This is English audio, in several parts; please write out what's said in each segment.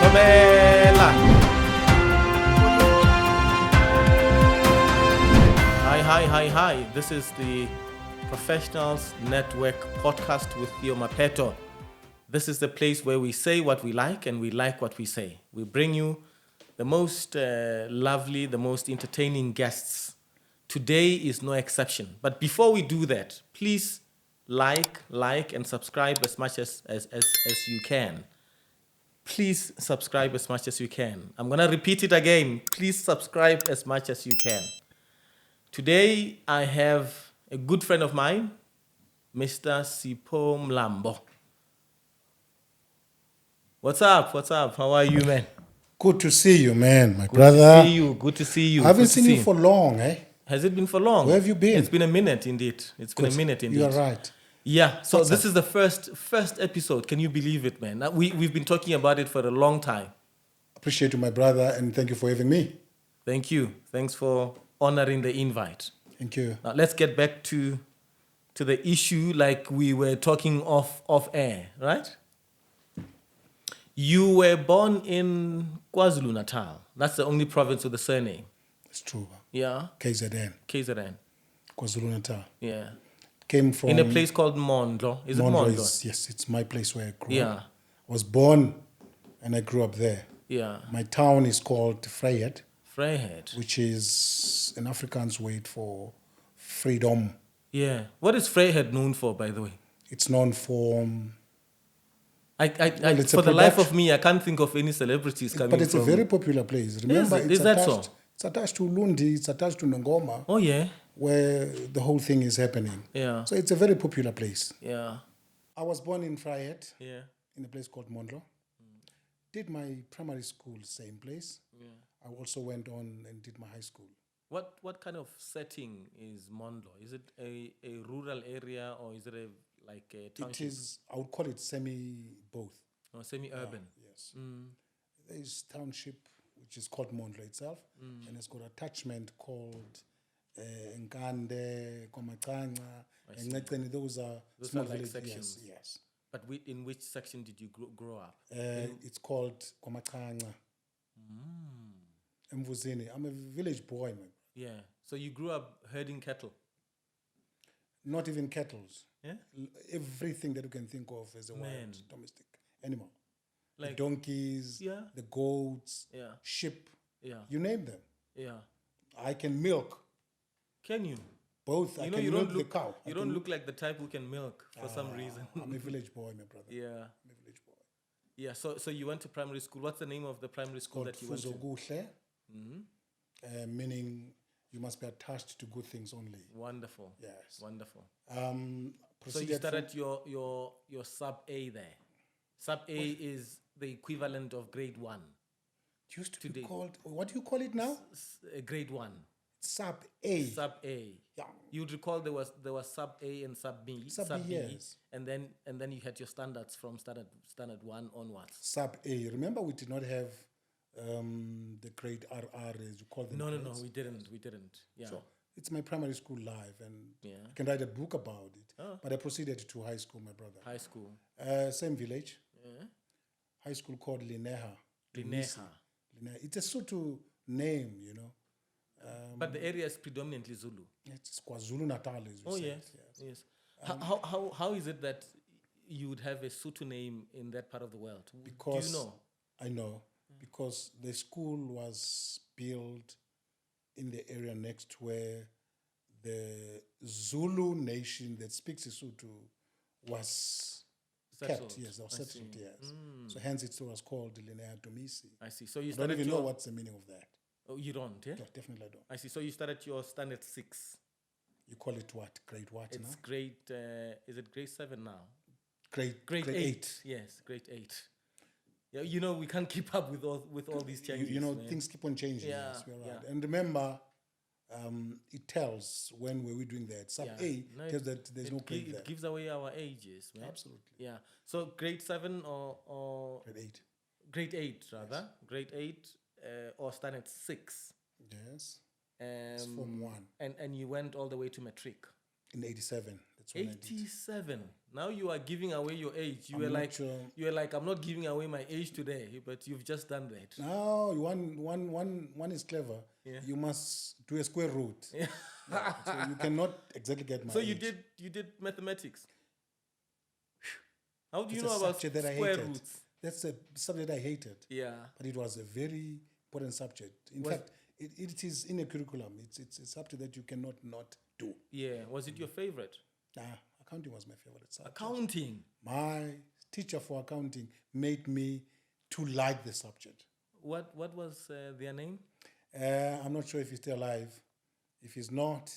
Thobela. Hi. This is the Professionals Network podcast with Theo Mapheto. This is the place where we say what we like and we like what we say. We bring you the most lovely, the most entertaining guests. Today is no exception. But before we do that, please like and subscribe as much as you can. Please subscribe as much as you can. I'm going to repeat it again. Please subscribe as much as you can. Today, I have a good friend of mine, Mr. Theo Mlambo. What's up? How are you, man? Good to see you, man, my brother. Good to see you. I haven't seen you for long, eh? Has it been for long? Where have you been? It's been a minute, indeed. You are right. Yeah, so this is the first episode. Can you believe it, man? We've been talking about it for a long time. Appreciate you, my brother, and thank you for having me. Thank you. Thanks for honoring the invite. Thank you. Now let's get back to the issue like we were talking off air, right? You were born in KwaZulu-Natal. That's the only province with the surname. It's true. Yeah. KZN. KwaZulu-Natal. Yeah. Came from... In a place called Mondlo. Is it Mondlo? Yes, it's my place where I grew Yeah. up. I was born and I grew up there. Yeah. My town is called Vryheid, which is an Afrikaans word for freedom. Yeah. What is Vryheid known for, by the way? It's known for... for the life of me, I can't think of any celebrities coming from... But it's a very popular place. Remember, is that so? It's attached to Lundi, it's attached to Ngoma. Oh, yeah. Where the whole thing is happening. Yeah. So it's a very popular place. Yeah. I was born in Vryheid, Yeah. in a place called Mondlo. Did my primary school same place. Yeah. I also went on and did my high school. What kind of setting is Mondlo? Is it a rural area or is it a township? It is, I would call it semi-both. Or semi-urban? Yes. There is township, which is called Mondlo itself, and it's got attachment called Nkande, Komachanga, and Ngeceni. Those are small like villages. sections. Yes. But in which section did you grow up? It's called Komachanga. Mvuzini. I'm a village boy, man. Yeah. So you grew up herding cattle? Not even cattle. Yeah? Everything that you can think of as a wild domestic animal. Like the donkeys, yeah, the goats, yeah, sheep, yeah, you name them. Yeah. I can milk. Can you? Both. I can milk the cow. You don't look like the type who can milk for some reason. I'm a village boy, my brother. Yeah. I'm a village boy. Yeah, so you went to primary school. What's the name of the primary school that you went to? Meaning you must be attached to good things only. Wonderful. Yes. Wonderful. So you Proceeded started your sub A there. Sub A is the equivalent of grade 1. It used to be called, what do you call it now? Grade 1. Sub A. Sub A. Yeah. You'd recall there was sub A and sub B. Sub B, yes. And then you had your standards from standard 1 onwards. Sub A. Remember, we did not have the grade RR, as you call them. No, we didn't. Yeah. So it's my primary school life, and yeah, I can write a book about it. Oh. But I proceeded to high school, my brother. High school. Same village. Yeah. High school called Lineha. Lineha. It's a Sotho name, you know. But the area is predominantly Zulu. It's KwaZulu-Natal, as you said. Yes. How is it that you would have a Sotho name in that part of the world? Because do you know? I know. Because the school was built in the area next where the Zulu nation that speaks Sotho was kept. Yes, they were settled, yes. So hence it was called Lineha Domisi. I see. So you don't even know what's the meaning of that. Oh, you don't, yeah? Yeah, definitely I don't. I see. So you started your standard 6. You call it what? Grade what it's now? Grade, is it grade 7 now? Grade 8. Yes, grade 8. Yeah, you know, we can't keep up with all these changes. You know, things keep on changing. Yeah, yes, we're right. yeah. And remember, it tells when were we doing that. Sub A tells that there's no grade there. It gives away our ages, man. Absolutely. Yeah. So grade 7 or grade 8. Grade 8, rather. Yes. Grade 8 or standard 6. Yes. It's Form 1. And you went all the way to matric. In 87. That's when I did. 87. Now you are giving away your age. You I'm were not like, sure. you were like, I'm not giving away my age today, but you've just done that. No, one is clever. Yeah. You must do a square root. Yeah. Yeah, so you cannot exactly get my So age. you did mathematics. How do you It's know a about subject that I square hated. roots? That's a subject I hated. Yeah. But it was a very important subject. In fact, it is in a curriculum. It's a subject that you cannot not do. Yeah. Was it your favorite? Accounting was my favorite subject. Accounting. My teacher for accounting made me to like the subject. What was their name? I'm not sure if he's still alive. If he's not,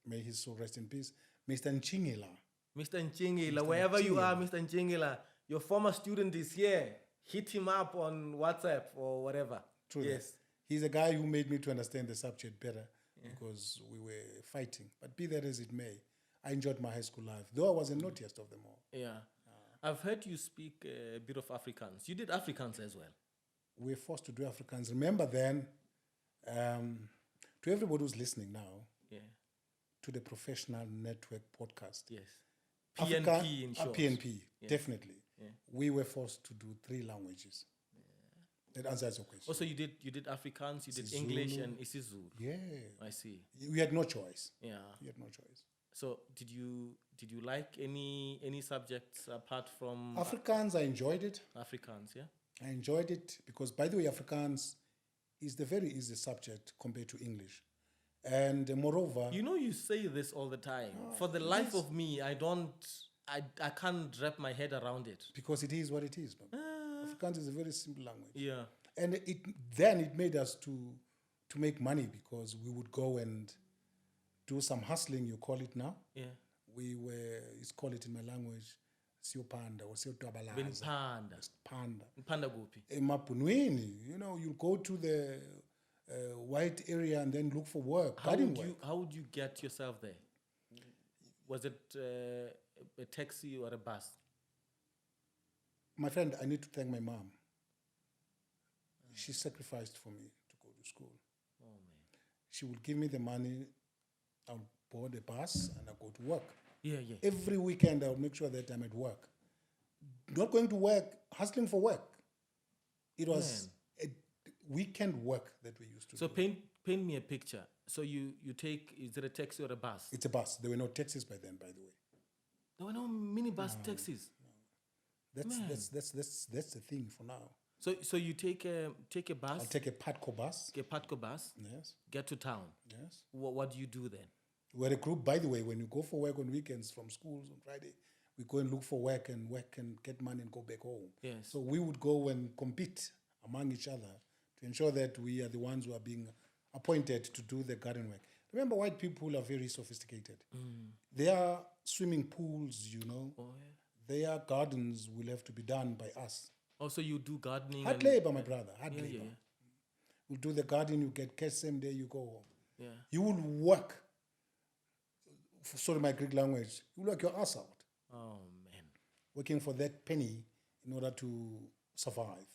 may his soul rest in peace. Mr. Nchingela. Mr. Nchingela, wherever you are, Mr. Nchingela, your former student is here. Hit him up on WhatsApp or whatever. True. Yes. That. He's a guy who made me to understand the subject better because we were fighting. But be that as it may, I enjoyed my high school life, though I was the naughtiest of them all. Yeah. I've heard you speak a bit of Afrikaans. You did Afrikaans as well. We were forced to do Afrikaans. Remember then, to everybody who's listening now, to the Professional Network podcast. Yes. PNP in short. PNP, definitely. Yeah. We were forced to do 3 languages. That answers your question. Also, you did Afrikaans, you did English and isiZulu. Yeah. I see. We had no choice. Yeah. We had no choice. So did you like any subjects apart from Afrikaans? I enjoyed it. Afrikaans, yeah. I enjoyed it because, by the way, Afrikaans is the very easy subject compared to English, and moreover, you say this all the time. For the life of me, I can't wrap my head around it because it is what it is. Afrikaans is a very simple language. Yeah, and it made us to make money because we would go and do some hustling, you call it now. Yeah. It's called it in my language, siyopanda or siyotwabalaza. Panda. Panda gopi. Emapunweni, you'll go to the white area and then look for work. How would you get yourself there? Was it a taxi or a bus? My friend, I need to thank my mom. She sacrificed for me to go to school. Oh, man. She would give me the money. I'll board a bus and I'll go to work. Yeah. Every weekend, I'll make sure that I'm at work. Not going to work, hustling for work. It was a weekend work that we used to do. So paint me a picture. So you take, is it a taxi or a bus? It's a bus. There were no taxis by then, by the way. There were no minibus taxis. No. That's the thing for now. So you take a bus. I'll take a Patco bus. A Patco bus. Yes. Get to town. Yes. What do you do then? We're a group, by the way. When you go for work on weekends from schools on Friday, we go and look for work and get money and go back home. Yes. So we would go and compete among each other to ensure that we are the ones who are being appointed to do the garden work. Remember, white people are very sophisticated. Their swimming pools, Oh, yeah. their gardens will have to be done by us. Also, you do gardening. Hard labor, my brother. Hard labor. Yeah. We'll do the garden, you get cash, same day you go home. Yeah. You will work, sorry my Greek language, you will work your ass out. Oh, man. Working for that penny in order to survive.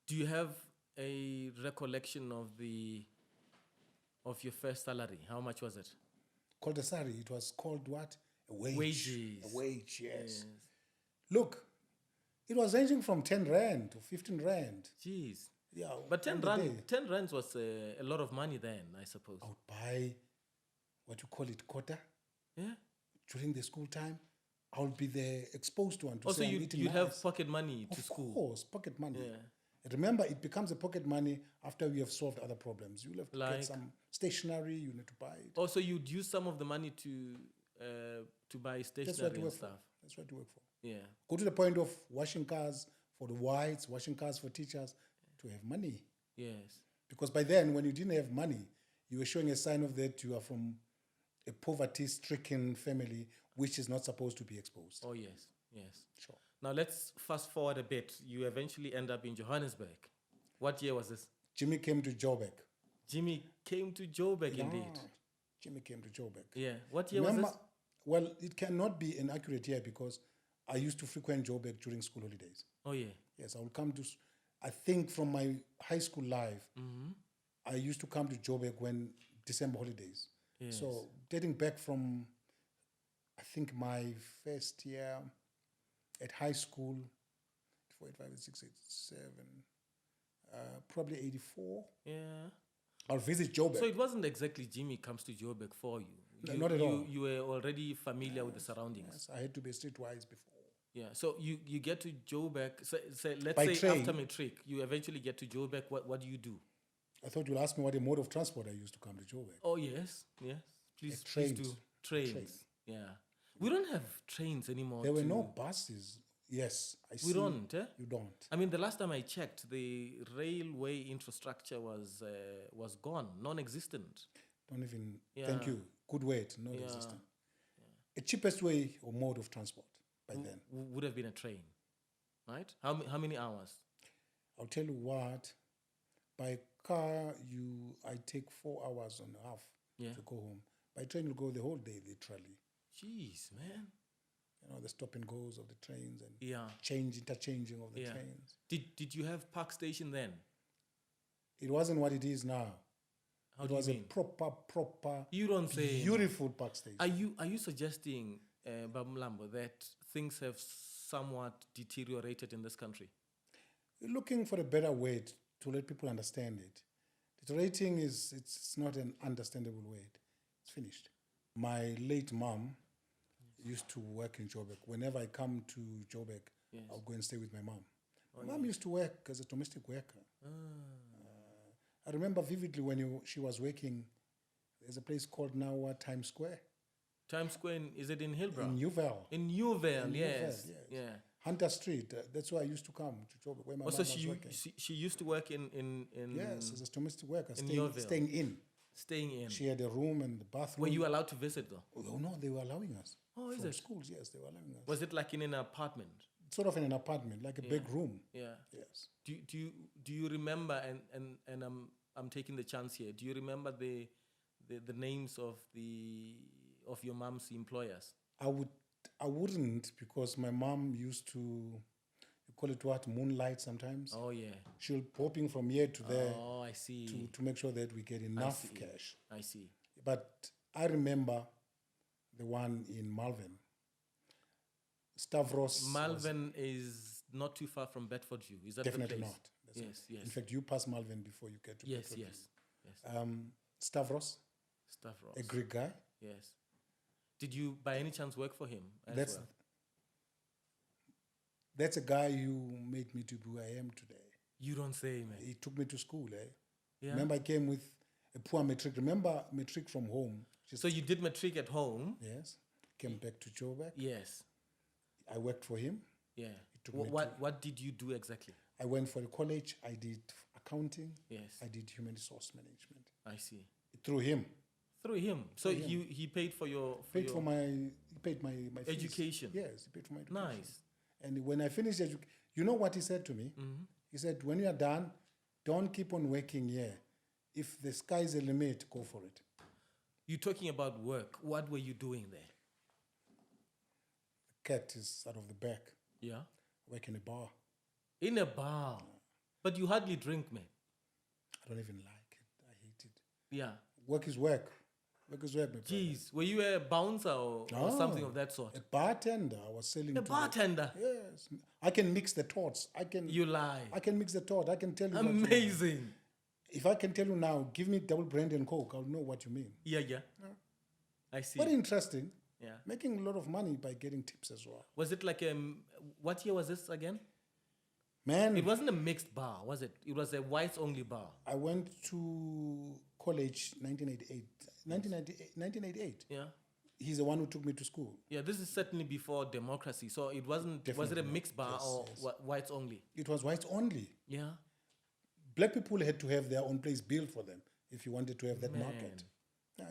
Do you have a recollection of your first salary? How much was it? Called a salary. It was called what? A wage. Wages. A wage, yes. Look, it was ranging from 10 rand to 15 rand. Jeez. Yeah. But 10 rand was a lot of money then, I suppose. I would buy what you call it, quota. Yeah. During the school time, I would be there exposed to one to also, say you have pocket money to school. Of course, pocket money. Yeah. And remember, it becomes a pocket money after we have solved other problems. You'll have to get some stationery, you need to buy it. Also, you'd use some of the money to buy stationery and stuff. That's what you work for. Yeah. Go to the point of washing cars for the whites, washing cars for teachers, to have money. Yes. Because by then, when you didn't have money, you were showing a sign of that you are from a poverty-stricken family, which is not supposed to be exposed. Oh, yes. Sure. Now, let's fast forward a bit. You eventually end up in Johannesburg. What year was this? Jimmy came to Joburg. Jimmy came to Joburg, indeed. Jimmy came to Joburg. Yeah. What year was this? Well, it cannot be an accurate year because I used to frequent Joburg during school holidays. Oh, yeah. Yes, I will come to, I think from my high school life, I used to come to Joburg when December holidays. Yes. So dating back from I think my first year at high school, 4, 8, 5, 8, 6, 8, 7, probably 84. Yeah. I'll visit Joburg. So it wasn't exactly Jimmy comes to Joburg for you. No, not at all. You were already familiar with the surroundings. Yes, I had to be streetwise before. Yeah. So you get to Joburg. So let's By say train. after matric, you eventually get to Joburg. What do you do? I thought you'll ask me what a mode of transport I used to come to Joburg. Oh yes, yes. Please trains. do trains. Yeah. We don't have trains anymore. There were no buses. Yes, I see. We don't. Eh? You don't. I mean, the last time I checked, the railway infrastructure was gone, non-existent. Don't even. Yeah. Thank you. Good word. Not existent. A cheapest way or mode of transport by then Would have been a train, right? How many hours? I'll tell you what. By car, I take 4 hours and a half to go home. By train, you go the whole day, literally. Jeez, man. You know, the stop and goes of the trains and interchanging of the trains. Did you have Park Station then? It wasn't what it is now. How it do was you a mean? proper, You don't say. beautiful Park Station. Are you suggesting, Mlambo, that things have somewhat deteriorated in this country? You're looking for a better way to let people understand it. Deteriorating it's not an understandable word. It's finished. My late mom used to work in Joburg. Whenever I come to Joburg, I'll go and stay with my mom. My mom used to work as a domestic worker. I remember vividly when she was working, there's a place called now Times Square. Times Square, is it in Hillbrow? In Newville. In Newville, In yes. Newville, Yeah. Hunter Street. That's where I used to come to Joburg, where my mom Also, was working. she used to work in Yes, as a domestic worker, in Newville. staying in. Staying in. She had a room and the bathroom. Were you allowed to visit though? Oh, no, they were allowing us. Oh, is From it? schools, yes, they were allowing us. Was it like in an apartment? Sort of in an apartment, like a big room. Yeah. Yes. Do you remember, and I'm taking the chance here, do you remember the names of your mom's employers? I wouldn't, because my mom used to, you call it what, moonlight sometimes. Oh yeah. She'll popping from here to there. Oh, I see. To make sure that we get enough cash. I see. But I remember the one in Malvern. Stavros. Malvern is not too far from Bedfordview. Is that Definitely the place? not. That's Yes, right. yes. In fact, you pass Malvern before you get to Yes, Bedfordview. yes. Stavros, Stavros. a Greek guy. Yes. Did you, by any chance, work for him as That's well? That's a guy who made me to who I am today. You don't say, man. He took me to school. Yeah. Remember, I came with a poor matric. Remember, matric from home. So you did matric at home? Yes. Came back to Joburg. Yes. I worked for him. Yeah. took me What did you do exactly? I went for the college. I did accounting. Yes. I did human resource management. I see. Through him. Through him. So Through him. he paid for your He paid my fees. education. Yes, he paid for my education. Nice. And when I finished education, you know what he said to me? Mm-hmm. He said, when you are done, don't keep on working here. If the sky's the limit, go for it. You're talking about work. What were you doing there? The cat is out of the back. Yeah. Work in a bar. In a bar. But you hardly drink, man. I don't even like it. I hate it. Yeah. Work is work. Work is work, my brother. Jeez. Were you a bouncer or something of that sort? A bartender. I was selling. A bartender? Yes. I can mix the thoughts. You lie. I can mix the thought. I can tell you. Amazing. If I can tell you now, give me double brandy and coke, I'll know what you mean. Yeah. I see. Very interesting. Yeah. Making a lot of money by getting tips as well. Was it like what year was this again? Man, It wasn't a mixed bar, was it? It was a whites only bar. I went to college 1988. 1988. Yeah. He's the one who took me to school. Yeah, this is certainly before democracy. So it wasn't, was it a Definitely mixed bar not. or Yes. whites only? It was whites only. Yeah. Black people had to have their own place built for them if you wanted to have that market. Yeah,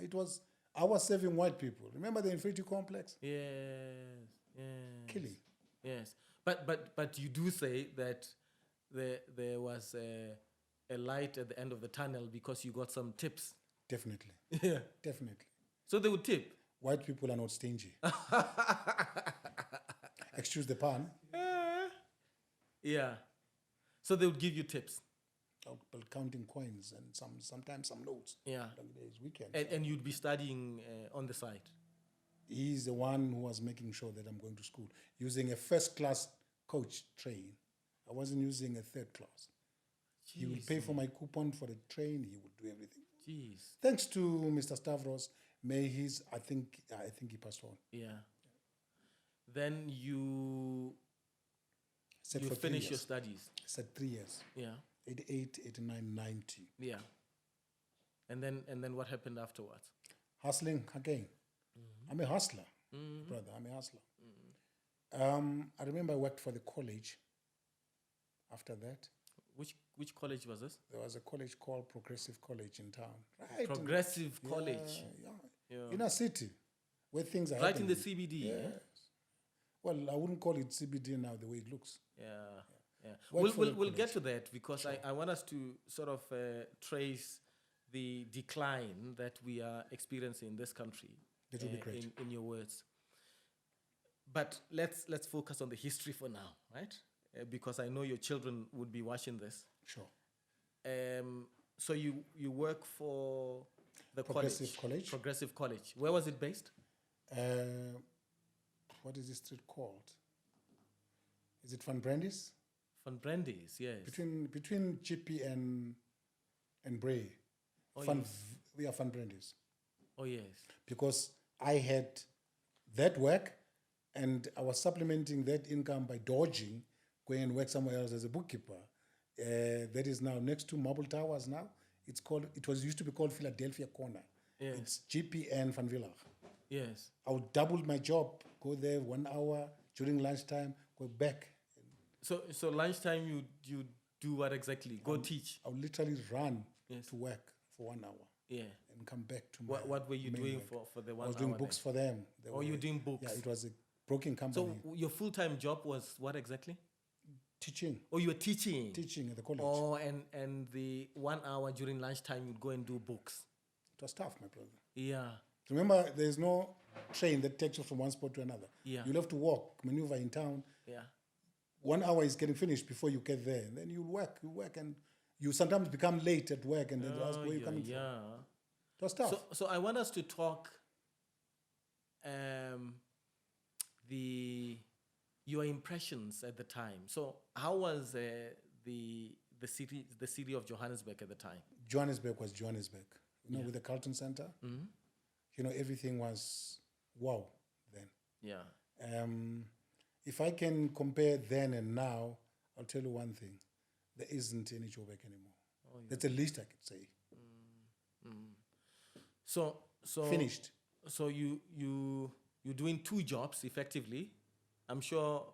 I was serving white people. Remember the inferiority complex? Yes. Killing. Yes. But you do say that there was a light at the end of the tunnel because you got some tips. Definitely. Yeah. Definitely. So they would tip. White people are not stingy. Excuse the pun. Yeah. So they would give you tips. But counting coins and sometimes some notes. Yeah. Long days, weekends. And you'd be studying on the side. He's the one who was making sure that I'm going to school using a first-class coach train. I wasn't using a third class. He would pay for my coupon for the train. He would do everything. Jeez. Thanks to Mr. Stavros, I think he passed on. Yeah. Then you finish your studies. I said 3 years. Yeah. 88, 89, 90. Yeah. And then what happened afterwards? Hustling again. I'm a hustler, brother. I'm a hustler. I remember I worked for the college after that. Which college was this? There was a college called Progressive College in town. Right. Progressive College. Yeah. In a city where things are right happening. in the CBD. Yes. Yeah? Well, I wouldn't call it CBD now the way it looks. Yeah. Worked for the We'll get college. to that because Sure. I want us to sort of trace the decline that we are experiencing in this country. That would be great. In your words. But let's focus on the history for now, right? Because I know your children would be watching this. Sure. So you work for the Progressive College. Progressive College. Where was it based? What is this street called? Is it Van Brandes? Van Brandes, yes. Between GP and Bray. Oh, We are Van Brandes. Oh, yes. Because I had that work and I was supplementing that income by dodging, going and work somewhere else as a bookkeeper. That is now next to Marble Towers now. It used to be called Philadelphia Corner. Yeah. It's GPN Van Villach. Yes. I would double my job, go there 1 hour during lunchtime, go back. So lunchtime you do what exactly? Go teach. I would literally run Yes. to work for 1 hour. Yeah. And come back to my What were you main doing work. for the 1 hour? I was doing books for them. You were doing books? Yeah, it was a broking company. So your full-time job was what exactly? Teaching. Oh, you were teaching? Teaching at the college. Oh, and the 1 hour during lunchtime you'd go and do books. It was tough, my brother. Yeah. Remember, there's no train that takes you from one spot to another. Yeah. You'll have to walk, maneuver in town. Yeah. 1 hour is getting finished before you get there. And then you work, and you sometimes become late at work and then they ask where you're coming from. It was tough. So I want us to talk your impressions at the time. So how was the city of Johannesburg at the time? Johannesburg was Johannesburg. With the Carlton Center, everything was wow then. Yeah. If I can compare then and now, I'll tell you one thing. There isn't any Joburg anymore. Oh, yeah. That's the least I could say. So Finished. So you're doing 2 jobs effectively. I'm sure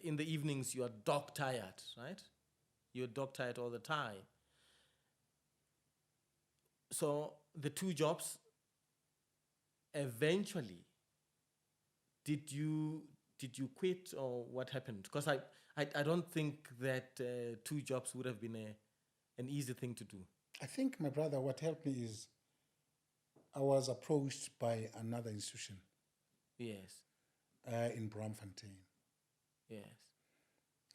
in the evenings you are dog tired, right? You're dog tired all the time. So the 2 jobs, eventually, did you quit or what happened? Because I don't think that 2 jobs would have been an easy thing to do. I think, my brother, what helped me is I was approached by another institution. Yes. In Braamfontein. Yes.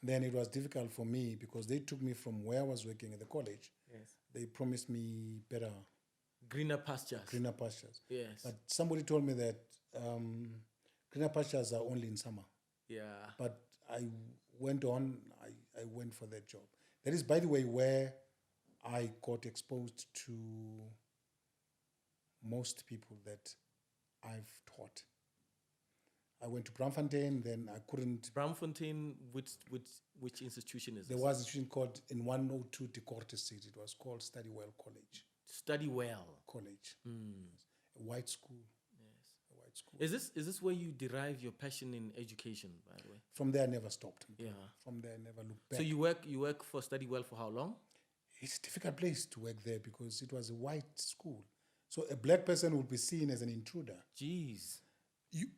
Then it was difficult for me because they took me from where I was working at the college. Yes. They promised me better. Greener pastures. Yes. But somebody told me that greener pastures are only in summer. Yeah. But I went on, I went for that job. That is, by the way, where I got exposed to most people that I've taught. I went to Braamfontein, then I couldn't... Braamfontein, which institution is this? There was an institution called, in 102 De Korte Street, it was called Study Well College. Study Well College. A white school. Yes. A white school. Is this where you derive your passion in education, by the way? From there, I never stopped. Yeah. From there, I never looked back. So you work for Study Well for how long? It's a difficult place to work there because it was a white school. So a black person would be seen as an intruder. Jeez.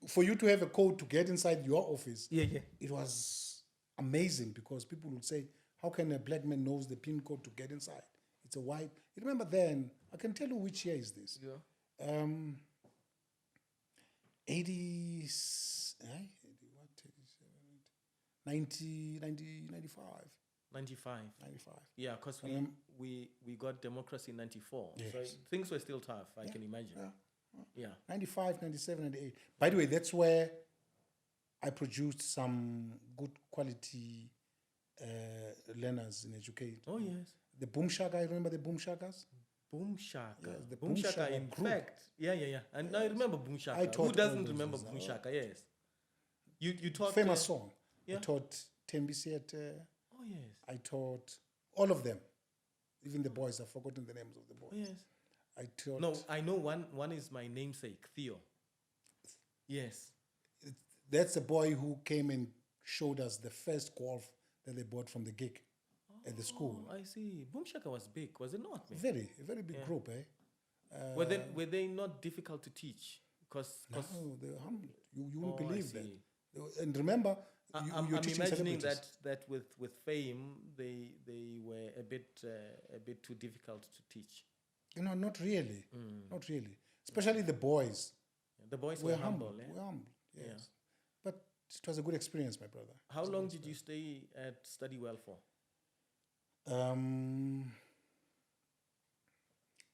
For you to have a code to get inside your office, Yeah. it was amazing because people would say, how can a black man knows the PIN code to get inside? It's a white. You remember then, I can tell you which year is this. Yeah. 80s, 90, 95. 95. 95. Yeah, because we got democracy in 94. Yes. So things were still tough, I can imagine. Yeah. Yeah. 95, 97, 98. By the way, that's where I produced some good quality learners in education. Oh, yes. The Boom Shaka, I remember the Boom Shakas? Boom Shaka. Yes, the Boom Boom Shaka, Shaka in group. fact. Yeah. And I remember Boom Shaka. I Who taught doesn't all those remember ones. Boom Shaka? Yes. You taught... Famous song. yeah. I taught Tembi Theatre. Oh, yes. I taught all of them. Even the boys, I've forgotten the names of the boys. Oh, yes. I taught... No, I know one is my namesake, Theo. Yes. That's the boy who came and showed us the first golf that they bought from the gig at the school. I see. Boom Shaka was big, was it not? Man? A very big group, eh? Were they not difficult to teach? No, they were humble. You wouldn't believe that. see. And remember, I'm you're teaching imagining celebrities. that with fame they were a bit too difficult to teach. Not really. Not really. Especially the boys. The boys We're were humble. We're humble, yes. Yeah. But it was a good experience, my brother. How long did you stay at Studywell for?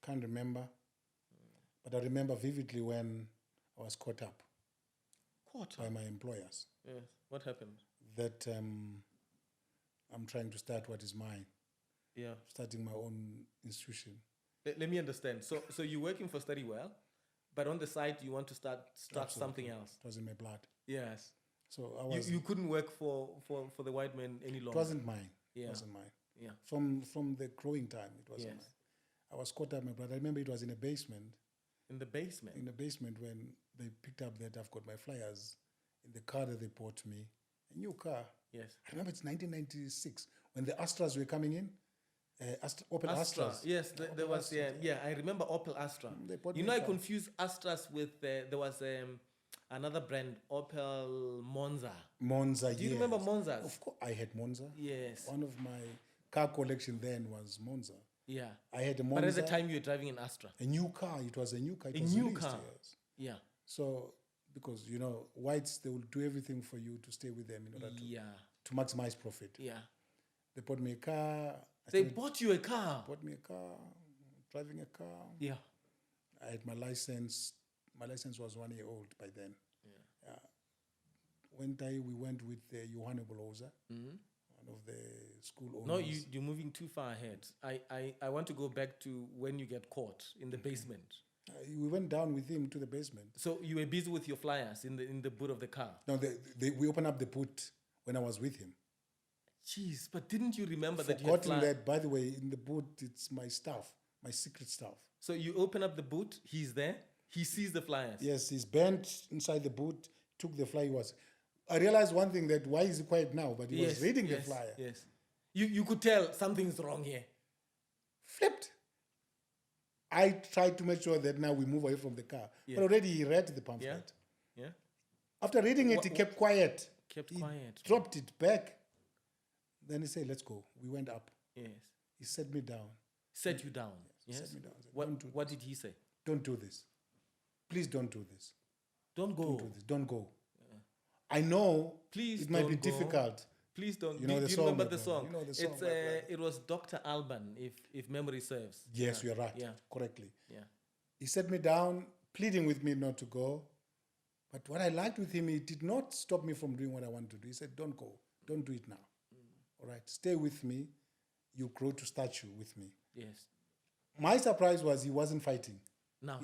Can't remember. But I remember vividly when I was caught up by my employers. Yes. What happened? That I'm trying to start what is mine. Yeah. Starting my own institution. Let me understand. So you're working for Studywell, but on the side you want to start Absolutely. something else. It was in my blood. Yes. So I was. You couldn't work for the white man any longer. It wasn't mine. Yeah. It wasn't mine. Yeah. From the growing time, it wasn't Yes. mine. I was caught up, my brother. I remember it was in a basement. In the basement. In the basement when they picked up that I've got my flyers in the car that they bought me, a new car. Yes. I remember it's 1996 when the Astras were coming in. Opel Astra. Astras. Yes, there was. Astras, Yeah. I remember Opel Astra. They bought You me know, a I car. confused Astras with there was another brand, Opel Monza. Monza. Do you remember Monzas? Of course, I had Monza. Yes. One of my car collection then was Monza. Yeah. I had a Monza. But at the time you were driving an Astra. A new car. It was a new car. It A was new released, car. Yes. Yeah. So, because, whites, they will do everything for you to stay with them in order to maximize profit. Yeah. They bought me a car. They bought you a car. Bought me a car, driving a car. Yeah. I had my license. My license was 1 year old by then. Yeah. We went with Johannesburg, one of the school owners. No, you're moving too far ahead. I want to go back to when you get caught in the basement. We went down with him to the basement. So you were busy with your flyers in the boot of the car. No, we opened up the boot when I was with him. Jeez, but didn't you remember that you had Forgotten flyers? that, by the way, in the boot, it's my stuff, my secret stuff. So you open up the boot, he's there, he sees the flyers. Yes, he's bent inside the boot, took the flyer. I realized one thing, that why is he quiet now? But he was reading the flyer. Yes. You could tell something's wrong here. Flipped. I tried to make sure that now we move away from the car. Yeah. But already he read the pamphlet. Yeah. After reading it, he kept quiet. Kept He quiet. dropped it back. Then he said, let's go. We went up. Yes. He set me down. Set you down. Yes. Set me down. Said, What did he say? Don't do this. Please don't do this. Don't go. Don't do this. Don't go. I know Please it might be don't go. difficult. Please don't. You know the do you song, remember my the brother. song? You know the song, It's my brother. it was Dr. Alban, if memory serves. Yes, you're right. Yeah. Correctly. Yeah. He set me down, pleading with me not to go. But what I liked with him, he did not stop me from doing what I want to do. He said, don't go. Don't do it now. All right, stay with me. You grow to stature with me. Yes. My surprise was he wasn't fighting. Now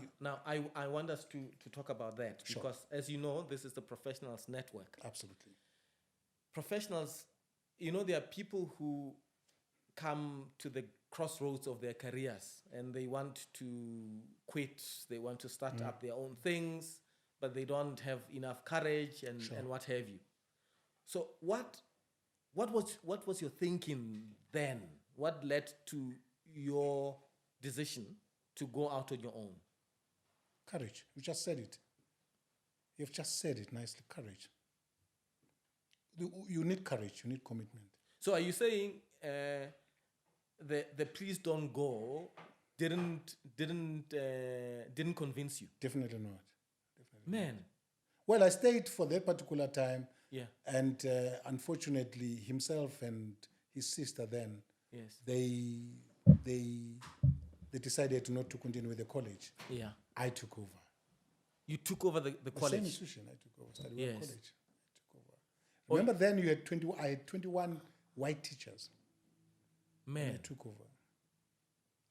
I want us to talk about that because, as you know, this is the Professionals Network. Absolutely. Professionals, there are people who come to the crossroads of their careers and they want to quit, they want to start up their own things, but they don't have enough courage and what have you. So what was your thinking then? What led to your decision to go out on your own? Courage. You just said it. You've just said it nicely. Courage. You need courage. You need commitment. So are you saying the please don't go didn't convince you? Definitely not. Man. Well, I stayed for that particular time. Yeah. And unfortunately, himself and his sister then, Yes. they decided not to continue with the college. Yeah. I took over. You took over the The same college. institution I took over, study Yes. college. I took over. Remember then you had 20, I had 21 white teachers when I Man. took over.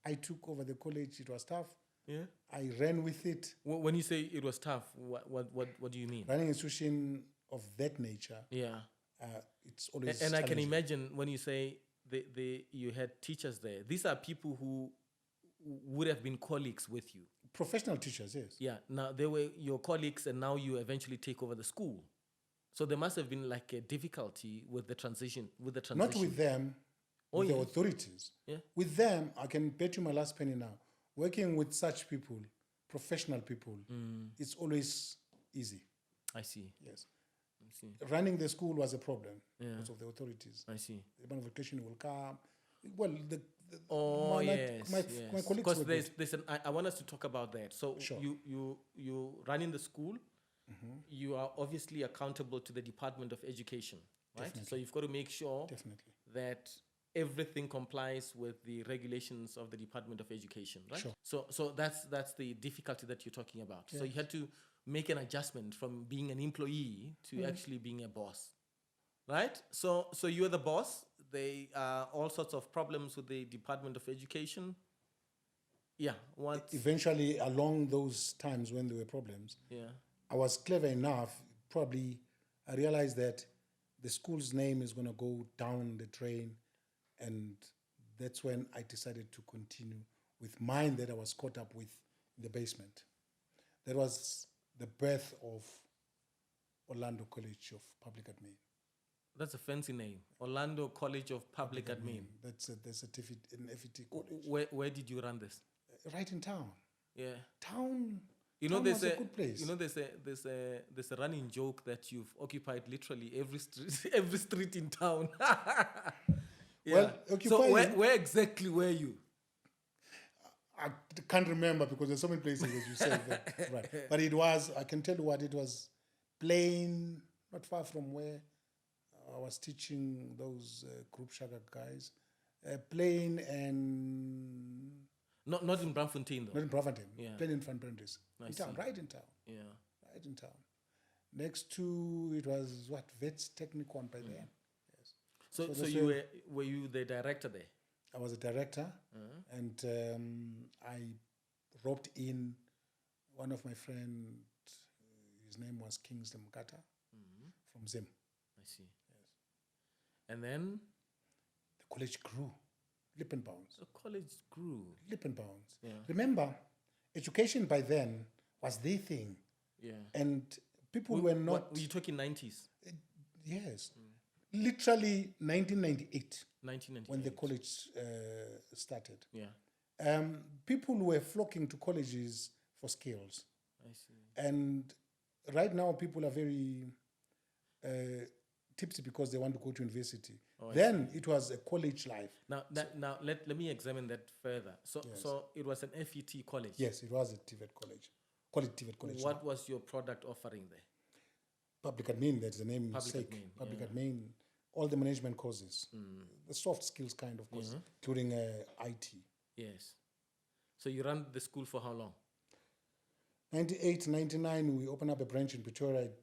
I took over the college. It was tough. Yeah. I ran with it. When you say it was tough, what do you mean? Running an institution of that nature, Yeah. it's always And I can challenging. imagine when you say you had teachers there. These are people who would have been colleagues with you. Professional teachers, yes. Yeah. Now they were your colleagues, and now you eventually take over the school. So there must have been like a difficulty with the transition. Not with them, with the yeah. authorities. Yeah. With them, I can bet you my last penny now. Working with such people, professional people, it's always easy. I see. Yes. I see. Running the school was a problem Yeah. because of the authorities. I see. The Department of Education will come. Well, Oh my yes, my colleagues Because were good. I want us to talk about that. So Sure. you run in the school. You are obviously accountable to the Department of Education, right? Definitely. So you've got to make sure Definitely. that everything complies with the regulations of the Department of Education, right? Sure. So that's the difficulty that you're talking about. So you had to make an adjustment from being an employee to actually being a boss, right? So you're the boss. There are all sorts of problems with the Department of Education. Yeah. What? Eventually, along those times when there were problems, Yeah. I was clever enough. Probably, I realized that the school's name is going to go down the drain, and that's when I decided to continue with mine that I was caught up with in the basement. That was the birth of Orlando College of Public Admin. That's a fancy name. Orlando College of Public Admin. That's an FET college. Where did you run this? Right in town. Yeah. Town. You know, town there's was a good place. You know, there's a running joke that you've occupied literally every street every street in town. Yeah. Well, So occupying- where exactly were you? I can't remember because there's so many places as you said that, right. But it was, I can tell you what, it was plain, not far from where I was teaching those group shaka guys. Plain and Not in Braamfontein though. not in Braamfontein. Yeah. Plain in Van Brandis. I In town, see. right in town. Yeah. Right in town. Next to it was what, Vets Technicon by then. Yes. So that's you where- were you the director there? I was a director, and I roped in one of my friends. His name was Kingsley Mkata from Zim. I see. Yes. And then The college grew, leap and bounds, the college grew. leap and bounds. Yeah. Remember, education by then was the thing, Yeah. and people were not. What, were you talking 90s? Yes, literally 1998 1998. when the college started. Yeah. People were flocking to colleges for skills. I see. And right now, people are very tipsy because they want to go to university. Then it was a college life. Now let me examine that further. So it was an FET college. Yes, it was a TVET college. Call it TVET college. What was your product offering there? Public admin, that's the name Public sake. admin, Public admin, all the management courses, the soft skills kind of courses, including IT. Yes. So you ran the school for how long? 98, 99, we opened up a branch in Pretoria. It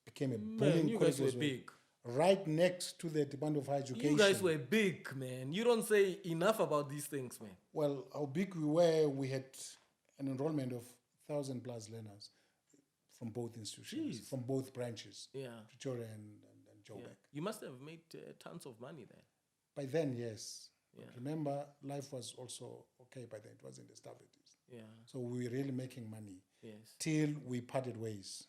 became a Man, booming you college guys were as well. big. Right next to the Department of Higher Education. You guys were big, man. You don't say enough about these things, man. Well, how big we were, we had an enrollment of 1,000 plus learners from both institutions, Jeez. from both branches, Yeah. Pretoria and Joburg. Yeah. You must have made tons of money there. By then, yes. Yeah. Remember, life was also okay by then. It wasn't the stabilities. Yeah. So we were really making money Yes. till we parted ways.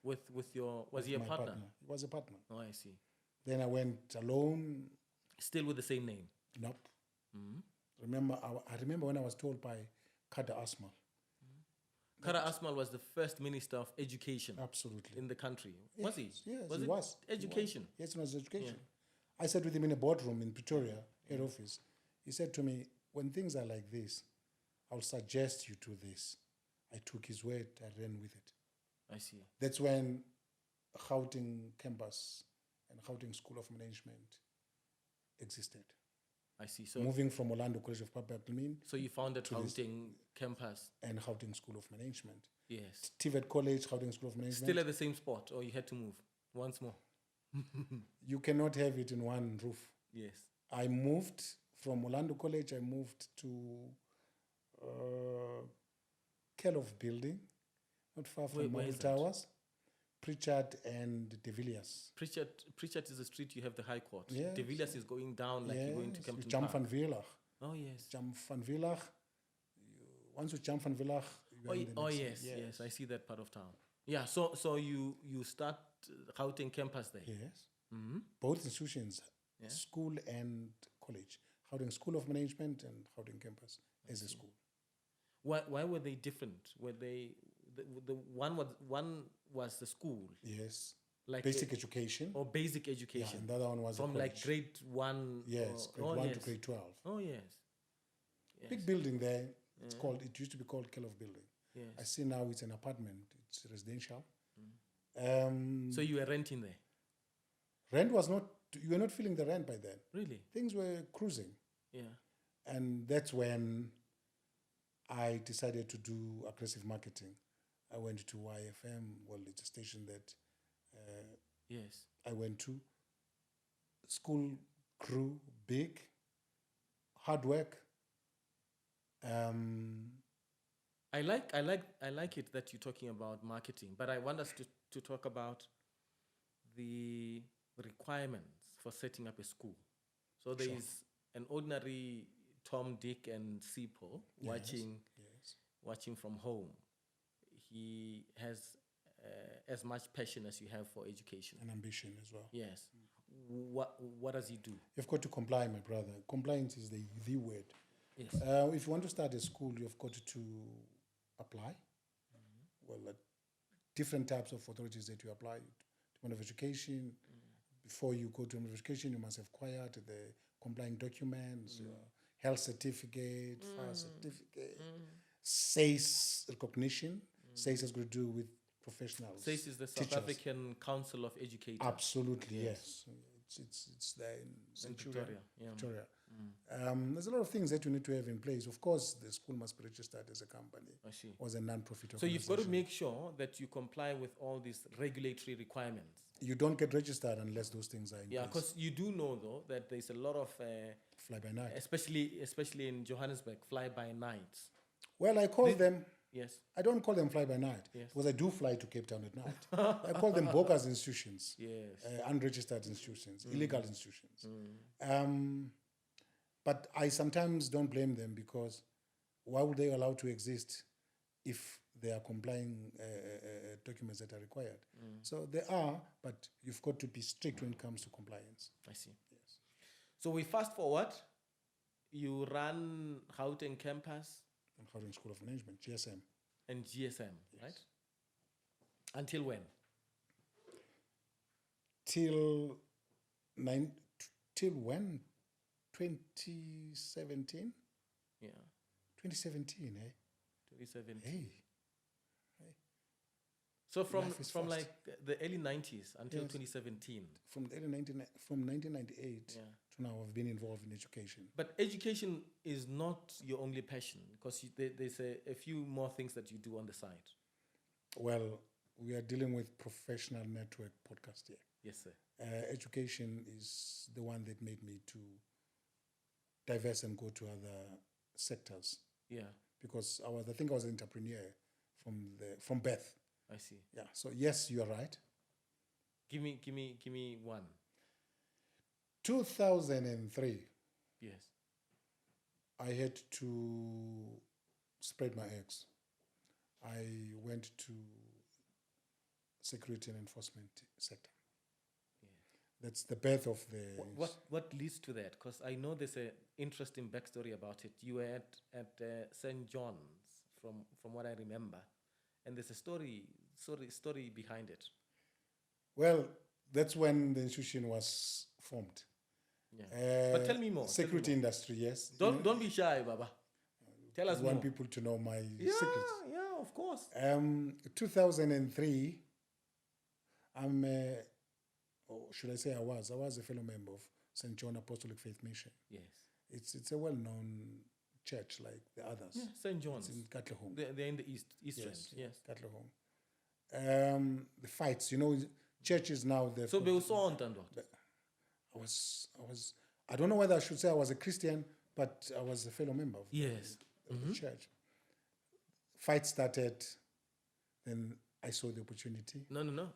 With your was he a My partner? He was a partner. Oh, I see. Then I went alone. Still with the same name. Nope. Remember, I remember when I was told by Kada Asmal. Kara Asmal was the first minister of education Absolutely. in the country. Was he? Yes, Was he it was. education? He was. Yes, it was education. I sat with him in a boardroom in Pretoria, head office. He said to me, when things are like this, I'll suggest you do this. I took his word, I ran with it. I see. That's when Gauteng campus and Gauteng School of Management existed. I see. So moving from Orlando College of Public Admin so you founded to this- Gauteng campus. and Gauteng School of Management. Yes. TVET College, Gauteng School of Management. Still at the same spot, or you had to move once more? You cannot have it in one roof. Yes. I moved from Orlando College, I moved to Kelloff Building, not far from Where Marble is that? Towers, Pritchard and De Villiers. Pritchard is the street you have the High Court. Yes. De Villiers is going down like you're going to Yes, Kempton you jump Park. van Villach. Oh, yes. Jump van Villach. Once you jump van Villach, you are in the next yes, one. yes. I see that part of town. Yeah, so you start Gauteng campus there. Yes. Mm-hmm. Both institutions, Yeah. school and college. Gauteng School of Management and Gauteng campus as a school. Why were they different? Were they the one was the school, Yes. like Basic education. or basic Yeah, education and the other one was from a like college. grade 1? Yes, grade 1 to grade 12. Oh yes. Yes. Big building there. It used to be called Kelloff Building. Yes. I see now it's an apartment. It's residential. So you were renting there, Rent was not, you were not feeling the rent by then. really? Things were cruising. Yeah. And that's when I decided to do aggressive marketing. I went to YFM. Well, it's a station that Yes. I went to. School grew big, hard work. I like it that you're talking about marketing, but I want us to talk about the requirements for setting up a school. So there is an ordinary Tom, Dick, and Sipo watching Yes. watching from home. He has as much passion as you have for education. And ambition as well. Yes. What does he do? You've got to comply, my brother. Compliance is the word. Yes. If you want to start a school, you've got to apply. Well, different types of authorities that you apply. Department of Education. Before you go to Department of Education, you must have acquired the complying documents, health certificate, fire certificate, SACE recognition. SACE has got to do with professionals. SACE is the South teachers. African Council of Educators. Absolutely, yes. It's there in Centurion, Victoria. Yeah. Victoria. There's a lot of things that you need to have in place. Of course, the school must be registered as a company I see. or as a non-profit So you've got to organization. make sure that you comply with all these regulatory requirements. You don't get registered unless those things are in Yeah, place. because you do know though that there's a lot of, Fly by night. especially in Johannesburg, fly by nights. Well, I call them, Yes. I don't call them fly by night Yes. because I do fly to Cape Town at night. I call them bogus institutions, Yes. unregistered institutions, illegal institutions. But I sometimes don't blame them because why would they allow to exist if they are complying documents that are required? So they are, but you've got to be strict when it comes to compliance. I see. Yes. So we fast forward. You run Gauteng campus And Gauteng School of Management, GSM. and GSM, right? Until when? Till when? 2017? Yeah, 2017, eh? 2017. Hey. So from Life is from fast. like the early 90s until Yes. 2017. From 1998 Yeah. to now, I've been involved in education. But education is not your only passion because there's a few more things that you do on the side. Well, we are dealing with professional network podcast here. Yes, sir. Education is the one that made me to diverse and go to other sectors Yeah, because I think I was an entrepreneur from birth. I see. Yeah. So yes, you are right. Give me one. 2003, Yes. I had to spread my eggs. I went to security and enforcement sector. That's the birth of the. What leads to that? Because I know there's an interesting backstory about it. You were at St. John's, from what I remember, and there's a story behind it. Well, that's when the institution was formed. Yeah. But tell me more. Security industry, yes. Don't be shy, Baba. Tell us I more. want people to know my Yeah, secrets. yeah, of course. 2003, or should I say I was a fellow member of St. John Apostolic Faith Mission. Yes. It's a well-known church like the others. Yeah, St. John's. It's in Katlehong. They're in the east Yes, end. Yes. Katlehong. The fights, churches now. So they also on Tandwa. I don't know whether I should say I was a Christian, but I was a fellow member of Yes. the church. Fight started, then I saw the opportunity. No.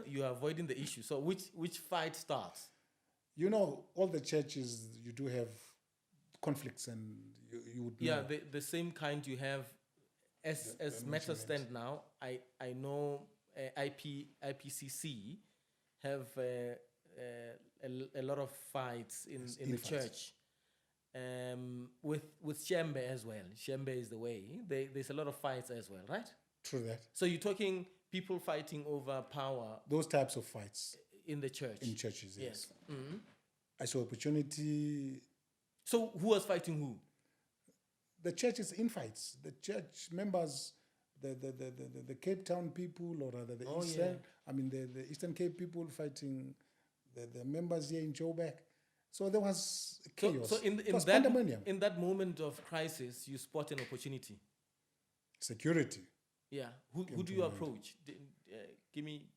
You are avoiding the issue. So which fight starts? All the churches, you do have conflicts, and you would know. Yeah, the same kind you have as matters stand now. I know IPCC have a lot of fights in the church. With Shembe as well. Shembe is the way. There's a lot of fights as well, right? True that. So you're talking people fighting over power. Those types of fights. In the church. In churches, yes. Mm-hmm. I saw opportunity. So who was fighting who? The church is in fights. The church members, the Cape Town people, or rather the the Eastern Cape people fighting the members here in Joburg. So there was chaos. So in that moment of crisis, you spot an opportunity. Security. Yeah. Who do you approach? Give me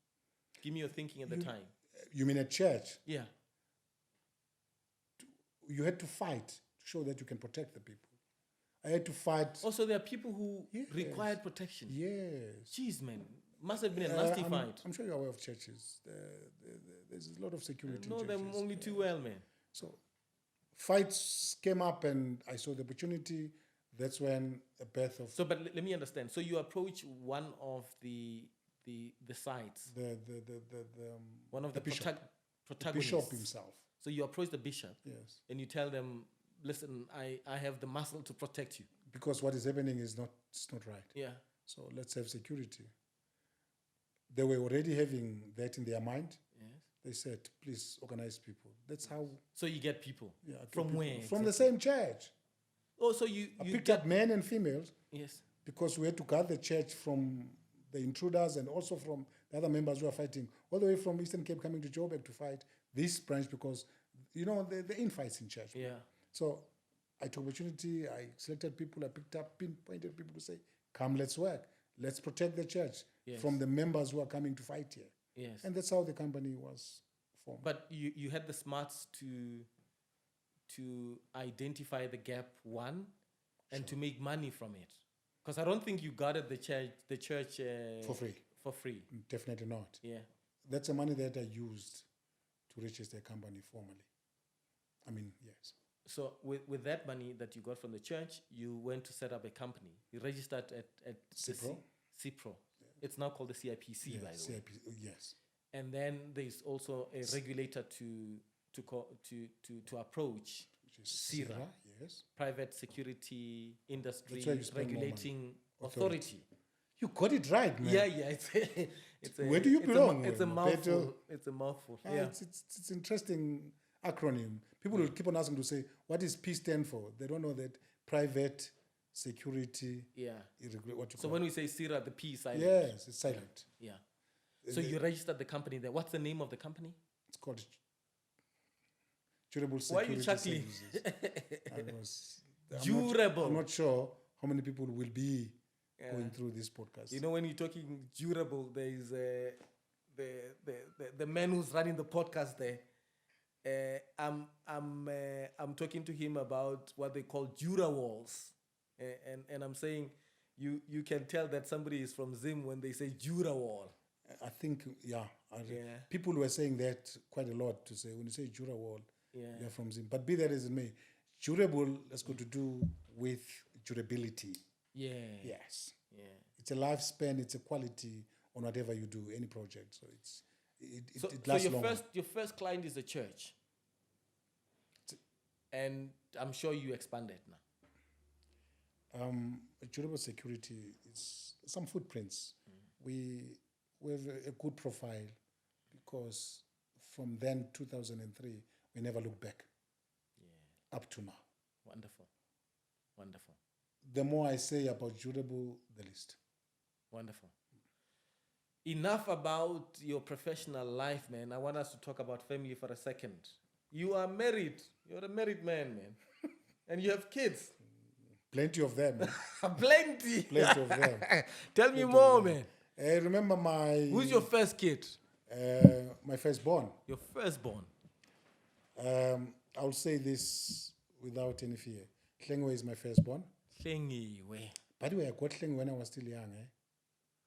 your thinking at the time. You mean a church? Yeah. You had to fight to show that you can protect the people. I had to fight. Also, there are people who required protection. Yes. Jeez, man. Must have been a nasty fight. I'm sure you're aware of churches. There's a lot of security. I know them only too well, man. So fights came up, and I saw the opportunity. That's when a birth of. So, but let me understand. So you approach one of the sites. One of the bishop. protagonists. The bishop himself. So you approach the bishop. Yes. And you tell them, listen, I have the muscle to protect you. Because what is happening is not right. Yeah. So let's have security. They were already having that in their mind. Yes. They said, please organize people. That's how. So you get people. Yeah. From people. where? From the same church. Oh, so you picked up men and females. Yes. Because we had to guard the church from the intruders and also from the other members who are fighting, all the way from Eastern Cape coming to Joburg to fight this branch, because the infights in church. Yeah. So I took opportunity. I selected people. I picked up, pinpointed people to say, "Come, let's work. Let's protect the church from the members who are coming to fight here." Yes. And that's how the company was formed. But you had the smarts to identify the gap and to make money from it, because I don't think you guarded the church for free. For free. Definitely not. Yeah. That's the money that I used to register the company formally. I mean, yes. So with that money that you got from the church, you went to set up a company. You registered at CIPRO. CIPRO. Yeah. It's now called the CIPC, by the way. Yes. And then there's also a regulator to approach, which is SIRA, yes. Private Security Industry Regulating Authority. You got it right, man. Yeah. Where do you belong? It's a mouthful. It's a mouthful. Yeah. It's interesting acronym. People will keep on asking to say, what does P stand for? They don't know that private security. Yeah. So when we say SIRA, the P is silent. Yes, it's silent. Yeah. So you registered the company there. What's the name of the company? It's called Durable Security. Why are you chuckling? Durable. I'm not sure how many people will be going through this podcast. When you're talking durable, there is the man who's running the podcast there. I'm talking to him about what they call Jura walls, and I'm saying you can tell that somebody is from Zim when they say Jura wall. I think people were saying that quite a lot, to say when you say Jura wall, they're from Zim. But be that as it may, durable has got to do with durability. Yeah. Yes. Yeah. It's a lifespan. It's a quality on whatever you do, any project. So it lasts long. Your first client is a church, and I'm sure you expanded now. Durable security is some footprints. We have a good profile, because from then 2003 we never looked back. Yeah. Up to now. Wonderful. The more I say about durable, the least. Wonderful. Enough about your professional life, man. I want us to talk about family for a second. You are married. You're a married man, man. And you have kids. Plenty of them. Plenty. Plenty of them. Tell me more, man. I remember my... Who's your first kid? My firstborn. Your firstborn. I'll say this without any fear. Hlengwe is my firstborn. Hlengiwe. By the way, I got Hlengwe when I was still young.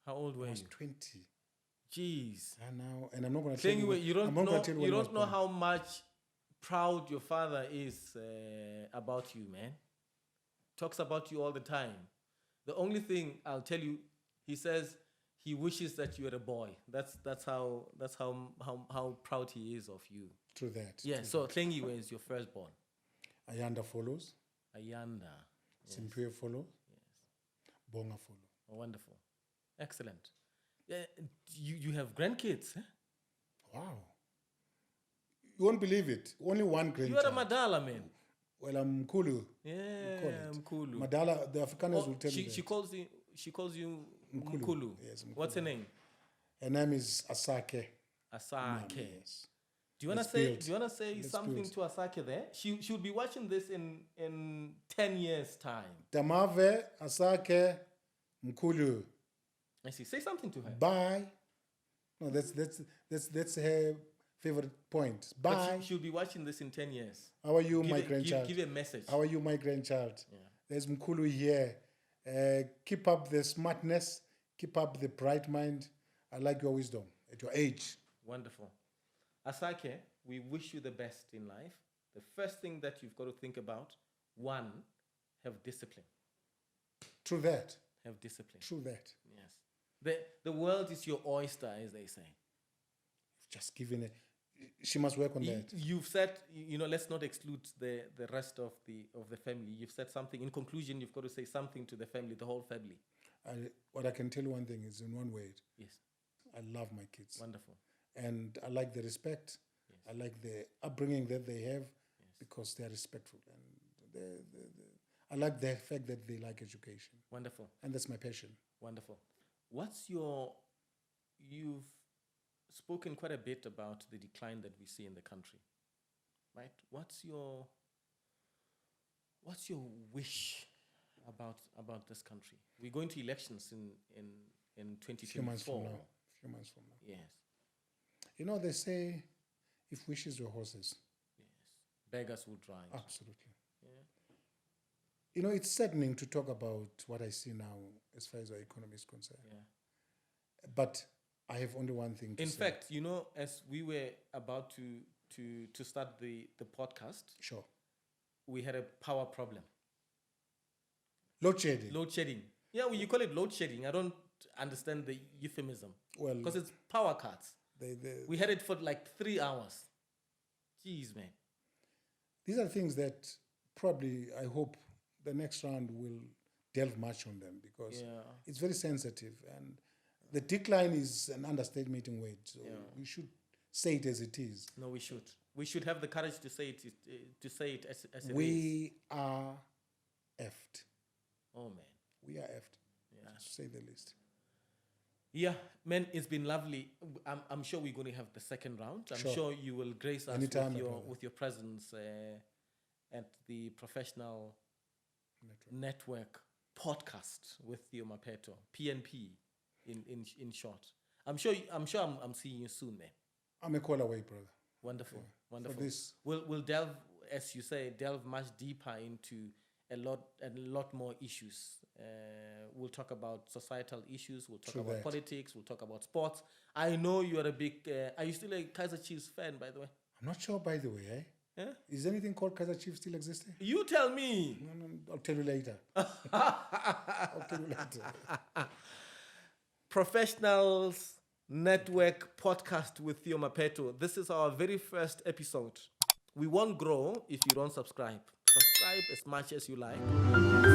How old were I was you? 20. Jeez. And I'm not going to tell you. Hlengiwe, you don't know how much proud your father is about you, man. Talks about you all the time. The only thing I'll tell you, he says he wishes that you were a boy. That's how proud he is of you. True that. Yeah. So Hlengiwe is your firstborn. Ayanda follows. Ayanda. Yes. Simpue follows. Yes. Bonga follows. Oh, wonderful. Excellent. Yeah, you have grandkids, huh? Wow. You won't believe it. Only one grandchild. You are a Madala, man. Well, I'm Mkulu. Yeah, Mkulu. Madala, the Afrikaners will tell you that. She calls you Mkulu. Yes, Mkulu. What's her name? Her name is Asake. Asake. Yes. Do you wanna say something to Asake there? She would be watching this in 10 years time. Tamave, Asake, Mkulu. I see. Say something to her. Bye. No, that's her favorite point. Bye. But she'll be watching this in 10 years. How are you, my grandchild? Give a message. How are you, my grandchild? Yeah. There's Mkulu here. Keep up the smartness. Keep up the bright mind. I like your wisdom at your age. Wonderful. Asake, we wish you the best in life. The first thing that you've got to think about, one, have discipline. True that. Have discipline. True that. Yes. The world is your oyster, as they say. Just giving it. She must work on that. You've said, let's not exclude the rest of the family. You've said something. In conclusion, you've got to say something to the family, the whole family. What I can tell you one thing is in one word. Yes. I love my kids. Wonderful. And I like the respect. Yes. I like the upbringing that they have, yes, because they are respectful. And I like the fact that they like education. Wonderful. And that's my passion. Wonderful. You've spoken quite a bit about the decline that we see in the country, right? What's your wish about this country? We're going to elections in 2024. Few months from now. Yes. They say if wishes were horses. Yes. Beggars would ride. Absolutely. Yeah. It's saddening to talk about what I see now as far as our economy is concerned. Yeah. But I have only one thing to say. In fact, as we were about to start the podcast, sure, we had a power problem. Load shedding. Load shedding. Yeah, well, you call it load shedding. I don't understand the euphemism. Well, because it's power cuts. We had it for like 3 hours. Jeez, man. These are things that probably I hope the next round will delve much on them because it's very sensitive. And the decline is an understatement word. So we should say it as it is. No, we should. We should have the courage to say it as it is. We are effed. Oh, man. We are effed, to say the least. Yeah, man, it's been lovely. I'm sure we're going to have the second round. I'm sure you will grace us with your presence at the Professional Network podcast with Theo Mapheto, PNP in short. I'm sure I'm seeing you soon, man. I'm a call away, brother. Wonderful, wonderful. For this. We'll delve, as you say, much deeper into a lot more issues. We'll talk about societal issues. We'll talk about politics. We'll talk about sports. I know you are a big. Are you still a Kaizer Chiefs fan, by the way? I'm not sure, by the way. Yeah? Is anything called Kaizer Chiefs still existing? You tell me. No, I'll tell you later. I'll tell you later. Professionals Network podcast with Theo Mapheto. This is our very first episode. We won't grow if you don't subscribe. Subscribe as much as you like.